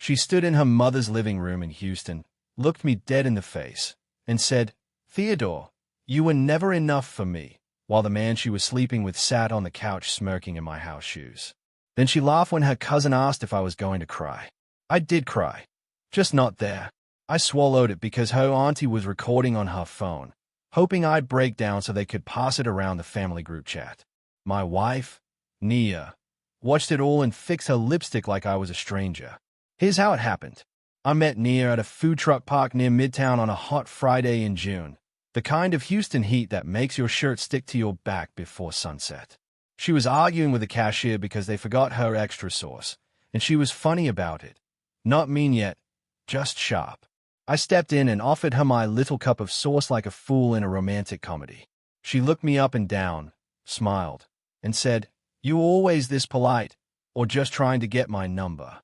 She stood in her mother's living room in Houston, looked me dead in the face, and said, "Theodore, you were never enough for me," while the man she was sleeping with sat on the couch smirking in my house shoes. Then she laughed when her cousin asked if I was going to cry. I did cry. Just not there. I swallowed it because her auntie was recording on her phone, hoping I'd break down so they could pass it around the family group chat. My wife, Nia, watched it all and fixed her lipstick like I was a stranger. Here's how it happened. I met Nia at a food truck park near Midtown on a hot Friday in June, the kind of Houston heat that makes your shirt stick to your back before sunset. She was arguing with the cashier because they forgot her extra sauce, and she was funny about it. Not mean yet, just sharp. I stepped in and offered her my little cup of sauce like a fool in a romantic comedy. She looked me up and down, smiled, and said, "You always this polite, or just trying to get my number?"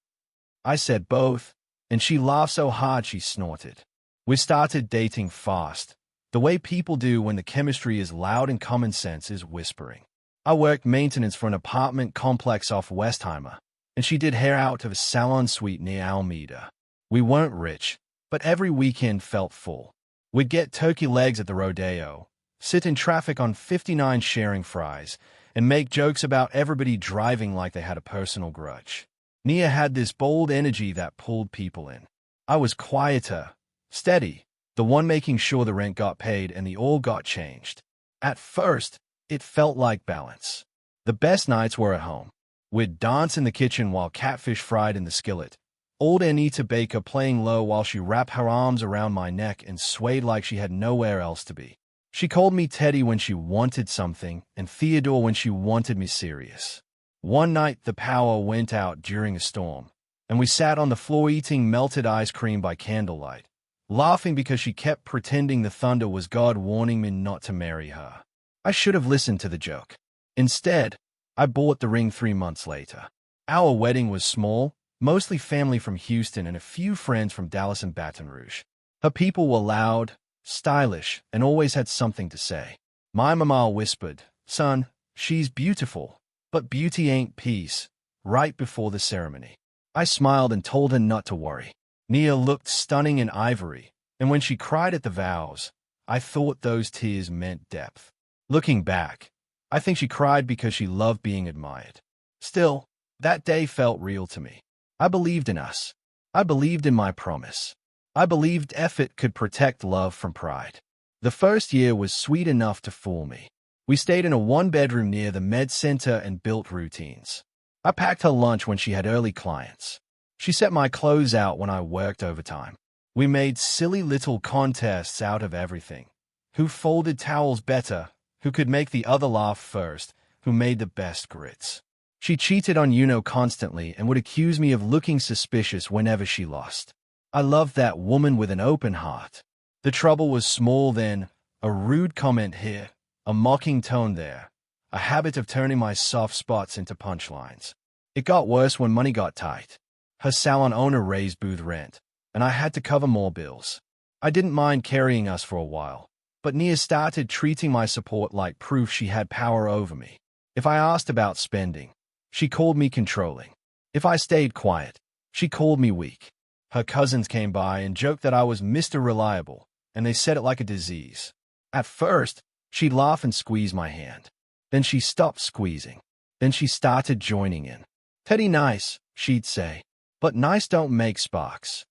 I said both, and she laughed so hard she snorted. We started dating fast, the way people do when the chemistry is loud and common sense is whispering. I worked maintenance for an apartment complex off Westheimer, and she did hair out of a salon suite near Alameda. We weren't rich, but every weekend felt full. We'd get turkey legs at the rodeo, sit in traffic on 59 sharing fries, and make jokes about everybody driving like they had a personal grudge. Nia had this bold energy that pulled people in. I was quieter, steady, the one making sure the rent got paid and the oil got changed. At first, it felt like balance. The best nights were at home. We'd dance in the kitchen while catfish fried in the skillet. Old Anita Baker playing low while she wrapped her arms around my neck and swayed like she had nowhere else to be. She called me Teddy when she wanted something, and Theodore when she wanted me serious. One night, the power went out during a storm, and we sat on the floor eating melted ice cream by candlelight, laughing because she kept pretending the thunder was God warning me not to marry her. I should have listened to the joke. Instead, I bought the ring 3 months later. Our wedding was small, mostly family from Houston and a few friends from Dallas and Baton Rouge. Her people were loud, stylish, and always had something to say. My mama whispered, "Son, she's beautiful, but beauty ain't peace," right before the ceremony. I smiled and told her not to worry. Nia looked stunning in ivory, and when she cried at the vows, I thought those tears meant depth. Looking back, I think she cried because she loved being admired. Still, that day felt real to me. I believed in us. I believed in my promise. I believed effort could protect love from pride. The first year was sweet enough to fool me. We stayed in a one-bedroom near the med center and built routines. I packed her lunch when she had early clients. She set my clothes out when I worked overtime. We made silly little contests out of everything. Who folded towels better? Who could make the other laugh first? Who made the best grits? She cheated on constantly and would accuse me of looking suspicious whenever she lost. I loved that woman with an open heart. The trouble was small then, a rude comment here, a mocking tone there, a habit of turning my soft spots into punchlines. It got worse when money got tight. Her salon owner raised booth rent, and I had to cover more bills. I didn't mind carrying us for a while, but Nia started treating my support like proof she had power over me. If I asked about spending, she called me controlling. If I stayed quiet, she called me weak. Her cousins came by and joked that I was Mr. Reliable, and they said it like a disease. At first, she'd laugh and squeeze my hand. Then she stopped squeezing. Then she started joining in. "Teddy nice," she'd say, "but nice don't make sparks."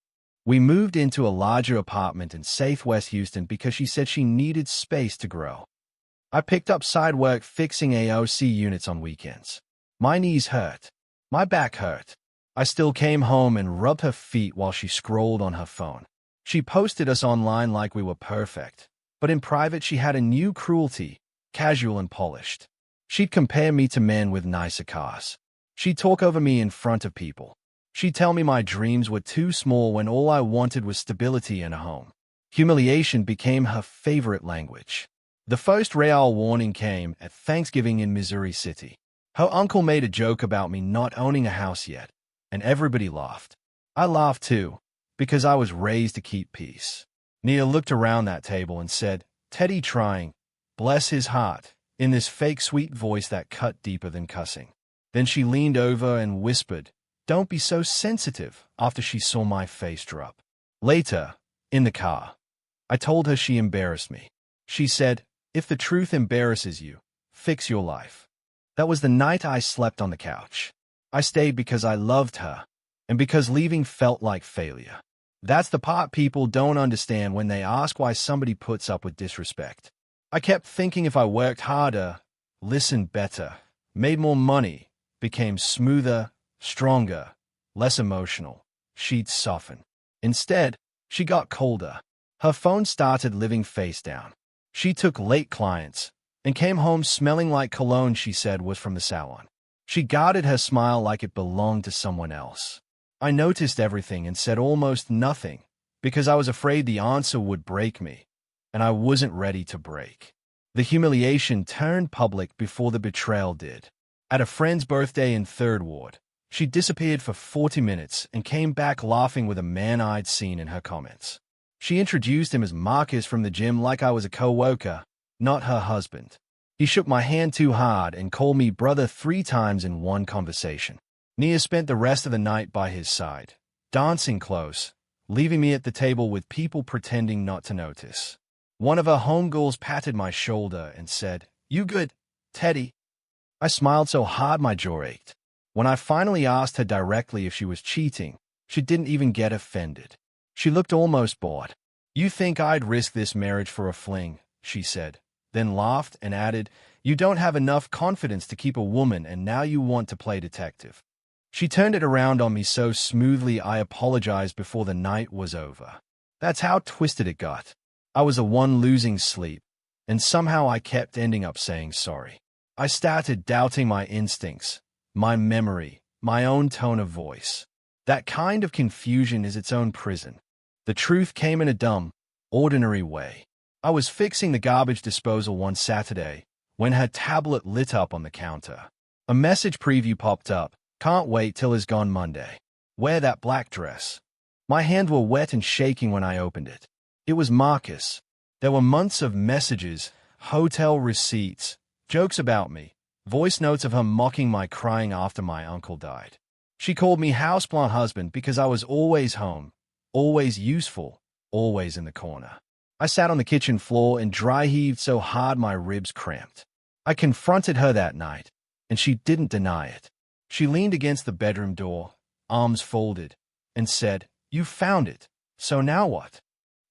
We moved into a larger apartment in Southwest Houston because she said she needed space to grow. I picked up side work fixing AOC units on weekends. My knees hurt. My back hurt. I still came home and rubbed her feet while she scrolled on her phone. She posted us online like we were perfect, but in private she had a new cruelty, casual and polished. She'd compare me to men with nicer cars. She'd talk over me in front of people. She'd tell me my dreams were too small when all I wanted was stability and a home. Humiliation became her favorite language. The first real warning came at Thanksgiving in Missouri City. Her uncle made a joke about me not owning a house yet, and everybody laughed. I laughed too, because I was raised to keep peace. Nia looked around that table and said, "Teddy trying, bless his heart," in this fake sweet voice that cut deeper than cussing. Then she leaned over and whispered, "Don't be so sensitive," after she saw my face drop. Later, in the car, I told her she embarrassed me. She said, "If the truth embarrasses you, fix your life." That was the night I slept on the couch. I stayed because I loved her, and because leaving felt like failure. That's the part people don't understand when they ask why somebody puts up with disrespect. I kept thinking if I worked harder, listened better, made more money, became smoother, stronger, less emotional, she'd soften. Instead, she got colder. Her phone started living face down. She took late clients and came home smelling like cologne she said was from the salon. She guarded her smile like it belonged to someone else. I noticed everything and said almost nothing because I was afraid the answer would break me, and I wasn't ready to break. The humiliation turned public before the betrayal did. At a friend's birthday in 3rd Ward, she disappeared for 40 minutes and came back laughing with a man I'd seen in her comments. She introduced him as Marcus from the gym like I was a co-worker, not her husband. He shook my hand too hard and called me brother 3 times in one conversation. Nia spent the rest of the night by his side, dancing close, leaving me at the table with people pretending not to notice. One of her homegirls patted my shoulder and said, "You good, Teddy?" I smiled so hard my jaw ached. When I finally asked her directly if she was cheating, she didn't even get offended. She looked almost bored. "You think I'd risk this marriage for a fling," she said, then laughed and added, "You don't have enough confidence to keep a woman and now you want to play detective." She turned it around on me so smoothly I apologized before the night was over. That's how twisted it got. I was the one losing sleep, and somehow I kept ending up saying sorry. I started doubting my instincts, my memory, my own tone of voice. That kind of confusion is its own prison. The truth came in a dumb, ordinary way. I was fixing the garbage disposal one Saturday when her tablet lit up on the counter. A message preview popped up. "Can't wait till it's gone Monday. Wear that black dress." My hands were wet and shaking when I opened it. It was Marcus. There were months of messages, hotel receipts, jokes about me, voice notes of her mocking my crying after my uncle died. She called me houseplant husband because I was always home, always useful, always in the corner. I sat on the kitchen floor and dry heaved so hard my ribs cramped. I confronted her that night, and she didn't deny it. She leaned against the bedroom door, arms folded, and said, "You found it, so now what?"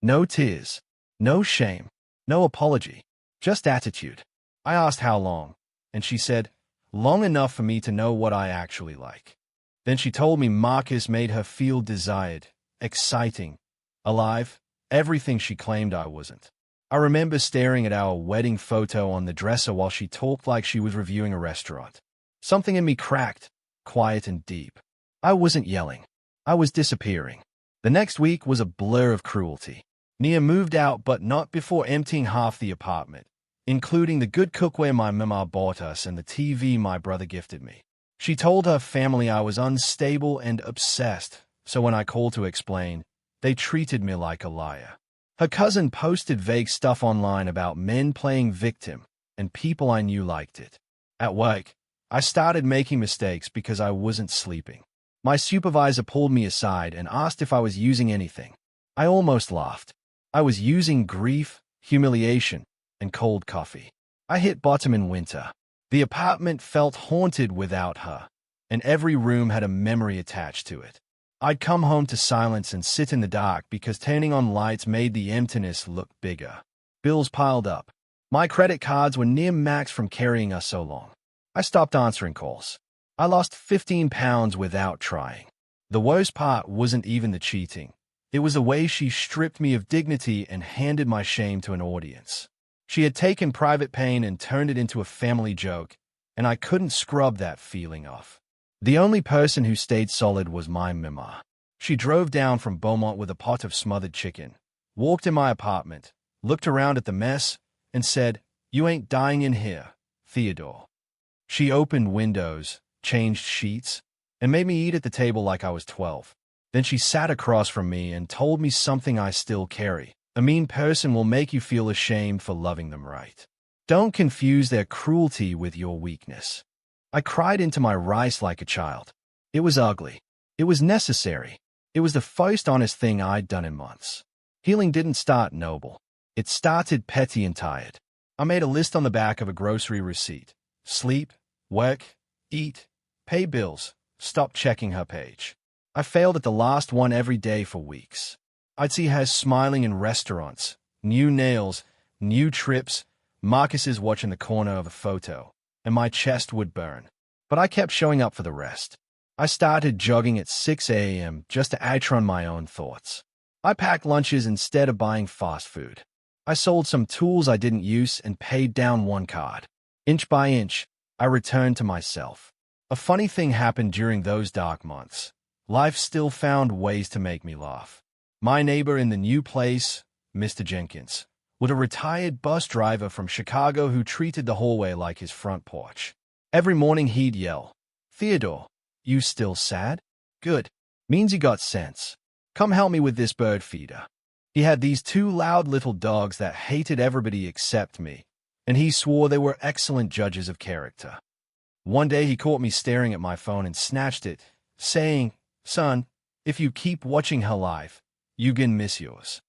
No tears, no shame, no apology, just attitude. I asked how long, and she said, "Long enough for me to know what I actually like." Then she told me Marcus made her feel desired, exciting, alive, everything she claimed I wasn't. I remember staring at our wedding photo on the dresser while she talked like she was reviewing a restaurant. Something in me cracked, quiet and deep. I wasn't yelling. I was disappearing. The next week was a blur of cruelty. Nia moved out, but not before emptying half the apartment, including the good cookware my mama bought us and the TV my brother gifted me. She told her family I was unstable and obsessed, so when I called to explain, they treated me like a liar. Her cousin posted vague stuff online about men playing victim, and people I knew liked it. At work, I started making mistakes because I wasn't sleeping. My supervisor pulled me aside and asked if I was using anything. I almost laughed. I was using grief, humiliation, and cold coffee. I hit bottom in winter. The apartment felt haunted without her, and every room had a memory attached to it. I'd come home to silence and sit in the dark because turning on lights made the emptiness look bigger. Bills piled up. My credit cards were near max from carrying us so long. I stopped answering calls. I lost 15 pounds without trying. The worst part wasn't even the cheating. It was the way she stripped me of dignity and handed my shame to an audience. She had taken private pain and turned it into a family joke, and I couldn't scrub that feeling off. The only person who stayed solid was my mama. She drove down from Beaumont with a pot of smothered chicken, walked in my apartment, looked around at the mess, and said, "You ain't dying in here, Theodore." She opened windows, changed sheets, and made me eat at the table like I was 12. Then she sat across from me and told me something I still carry. A mean person will make you feel ashamed for loving them right. Don't confuse their cruelty with your weakness. I cried into my rice like a child. It was ugly. It was necessary. It was the first honest thing I'd done in months. Healing didn't start noble. It started petty and tired. I made a list on the back of a grocery receipt. Sleep, work, eat, pay bills, stop checking her page. I failed at the last one every day for weeks. I'd see her smiling in restaurants, new nails, new trips, Marcus's watch in the corner of a photo, and my chest would burn. But I kept showing up for the rest. I started jogging at 6 a.m. just to outrun my own thoughts. I packed lunches instead of buying fast food. I sold some tools I didn't use and paid down one card. Inch by inch, I returned to myself. A funny thing happened during those dark months. Life still found ways to make me laugh. My neighbor in the new place, Mr. Jenkins, was a retired bus driver from Chicago who treated the hallway like his front porch. Every morning he'd yell, "Theodore, you still sad? Good. Means you got sense. Come help me with this bird feeder." He had these two loud little dogs that hated everybody except me, and he swore they were excellent judges of character. One day he caught me staring at my phone and snatched it, saying, "Son, if you keep watching her live, you can miss yours."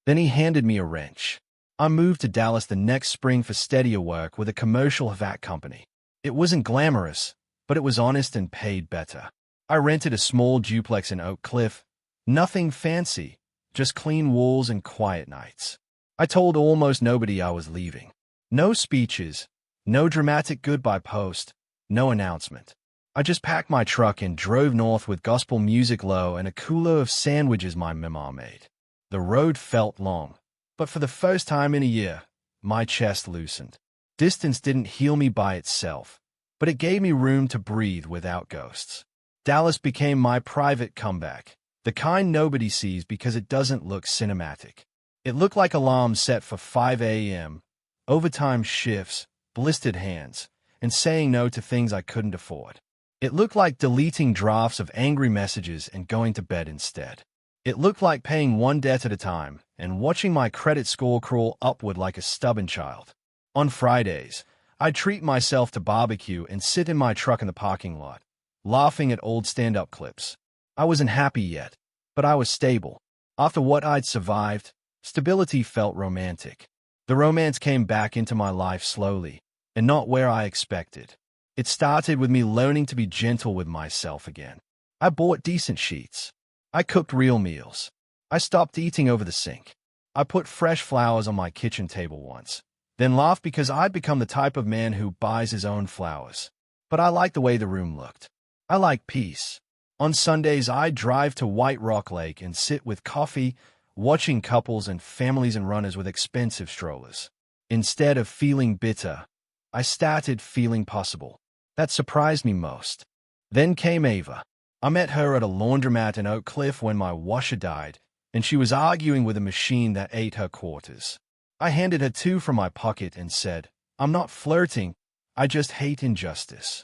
Then he handed me a wrench. I moved to Dallas the next spring for steadier work with a commercial vac company. It wasn't glamorous, but it was honest and paid better. I rented a small duplex in Oak Cliff. Nothing fancy, just clean walls and quiet nights. I told almost nobody I was leaving. No speeches, no dramatic goodbye post, no announcement. I just packed my truck and drove north with gospel music low and a cooler of sandwiches my mama made. The road felt long, but for the first time in a year, my chest loosened. Distance didn't heal me by itself, but it gave me room to breathe without ghosts. Dallas became my private comeback, the kind nobody sees because it doesn't look cinematic. It looked like alarms set for 5 a.m., overtime shifts, blistered hands, and saying no to things I couldn't afford. It looked like deleting drafts of angry messages and going to bed instead. It looked like paying one debt at a time and watching my credit score crawl upward like a stubborn child. On Fridays, I'd treat myself to barbecue and sit in my truck in the parking lot, laughing at old stand-up clips. I wasn't happy yet, but I was stable. After what I'd survived, stability felt romantic. The romance came back into my life slowly, and not where I expected. It started with me learning to be gentle with myself again. I bought decent sheets. I cooked real meals. I stopped eating over the sink. I put fresh flowers on my kitchen table once, then laughed because I'd become the type of man who buys his own flowers. But I liked the way the room looked. I liked peace. On Sundays, I'd drive to White Rock Lake and sit with coffee, watching couples and families and runners with expensive strollers. Instead of feeling bitter, I started feeling possible. That surprised me most. Then came Ava. I met her at a laundromat in Oak Cliff when my washer died, and she was arguing with a machine that ate her quarters. I handed her two from my pocket and said, "I'm not flirting, I just hate injustice."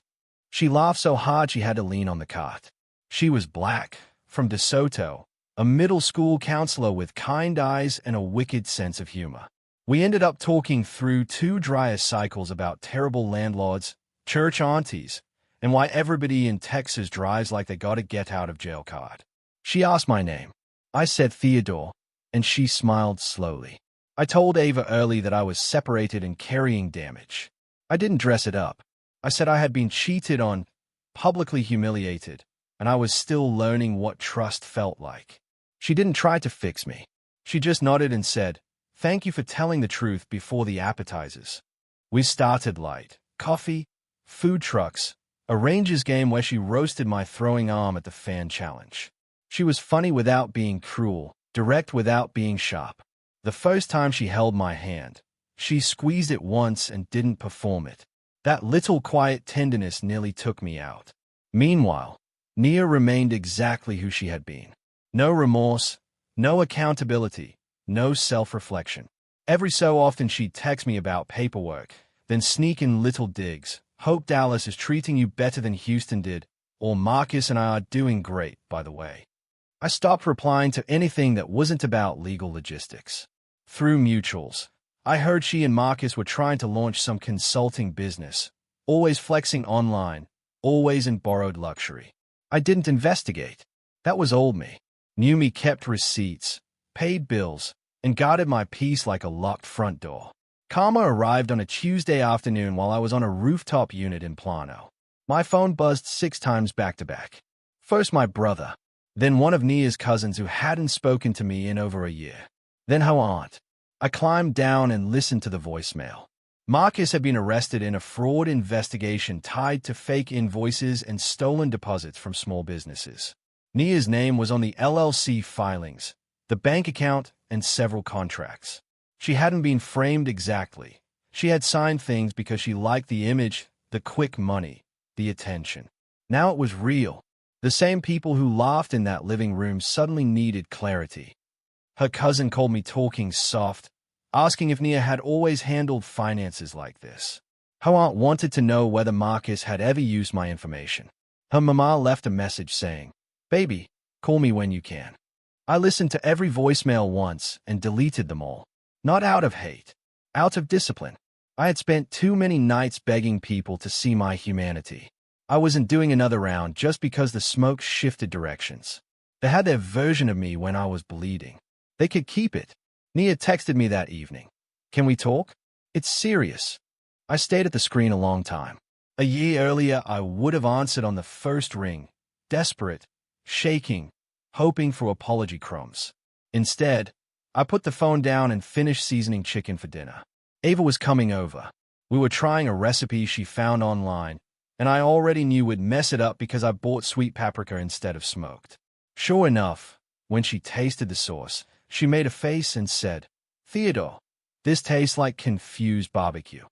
She laughed so hard she had to lean on the cart. She was black, from DeSoto, a middle school counselor with kind eyes and a wicked sense of humor. We ended up talking through 2 dryer cycles about terrible landlords, church aunties, and why everybody in Texas drives like they got a get-out-of-jail card. She asked my name. I said Theodore, and she smiled slowly. I told Ava early that I was separated and carrying damage. I didn't dress it up. I said I had been cheated on, publicly humiliated, and I was still learning what trust felt like. She didn't try to fix me. She just nodded and said, "Thank you for telling the truth before the appetizers." We started light. Coffee, food trucks, a Rangers game where she roasted my throwing arm at the fan challenge. She was funny without being cruel, direct without being sharp. The first time she held my hand, she squeezed it once and didn't perform it. That little quiet tenderness nearly took me out. Meanwhile, Nia remained exactly who she had been. No remorse, no accountability, no self-reflection. Every so often she'd text me about paperwork, then sneak in little digs. "Hope Dallas is treating you better than Houston did," or "Marcus and I are doing great, by the way." I stopped replying to anything that wasn't about legal logistics. Through mutuals, I heard she and Marcus were trying to launch some consulting business, always flexing online, always in borrowed luxury. I didn't investigate. That was old me. New me kept receipts, paid bills, and guarded my peace like a locked front door. Karma arrived on a Tuesday afternoon while I was on a rooftop unit in Plano. My phone buzzed 6 times back-to-back. First my brother, then one of Nia's cousins who hadn't spoken to me in over a year, then her aunt. I climbed down and listened to the voicemail. Marcus had been arrested in a fraud investigation tied to fake invoices and stolen deposits from small businesses. Nia's name was on the LLC filings, the bank account, and several contracts. She hadn't been framed exactly. She had signed things because she liked the image, the quick money, the attention. Now it was real. The same people who laughed in that living room suddenly needed clarity. Her cousin called me talking soft, asking if Nia had always handled finances like this. Her aunt wanted to know whether Marcus had ever used my information. Her mama left a message saying, "Baby, call me when you can." I listened to every voicemail once and deleted them all. Not out of hate, out of discipline. I had spent too many nights begging people to see my humanity. I wasn't doing another round just because the smoke shifted directions. They had their version of me when I was bleeding. They could keep it. Nia texted me that evening. "Can we talk? It's serious." I stayed at the screen a long time. A year earlier, I would have answered on the first ring, desperate, shaking, hoping for apology crumbs. Instead, I put the phone down and finished seasoning chicken for dinner. Ava was coming over. We were trying a recipe she found online, and I already knew we'd mess it up because I bought sweet paprika instead of smoked. Sure enough, when she tasted the sauce, she made a face and said, "Theodore, this tastes like confused barbecue."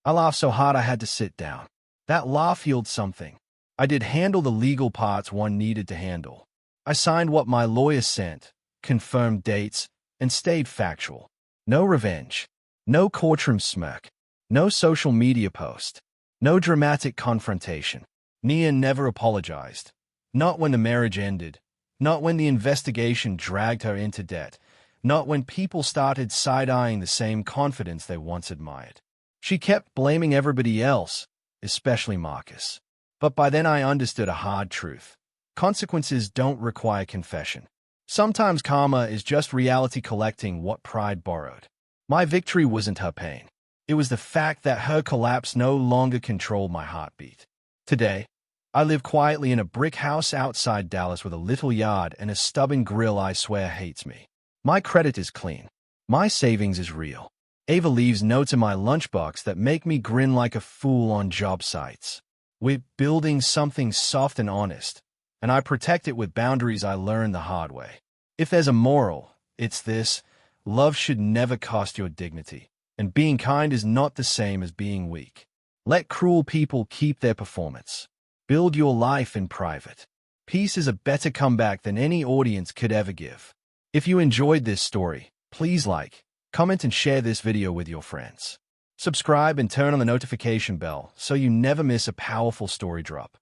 I laughed so hard I had to sit down. That laugh healed something. I did handle the legal parts one needed to handle. I signed what my lawyer sent, confirmed dates, and stayed factual. No revenge. No courtroom smirk. No social media post. No dramatic confrontation. Nia never apologized. Not when the marriage ended. Not when the investigation dragged her into debt. Not when people started side-eyeing the same confidence they once admired. She kept blaming everybody else, especially Marcus. But by then I understood a hard truth. Consequences don't require confession. Sometimes karma is just reality collecting what pride borrowed. My victory wasn't her pain. It was the fact that her collapse no longer controlled my heartbeat. Today, I live quietly in a brick house outside Dallas with a little yard and a stubborn grill I swear hates me. My credit is clean. My savings is real. Ava leaves notes in my lunchbox that make me grin like a fool on job sites. We're building something soft and honest, and I protect it with boundaries I learned the hard way. If there's a moral, it's this: love should never cost your dignity, and being kind is not the same as being weak. Let cruel people keep their performance. Build your life in private. Peace is a better comeback than any audience could ever give. If you enjoyed this story, please like, comment, and share this video with your friends. Subscribe and turn on the notification bell so you never miss a powerful story drop.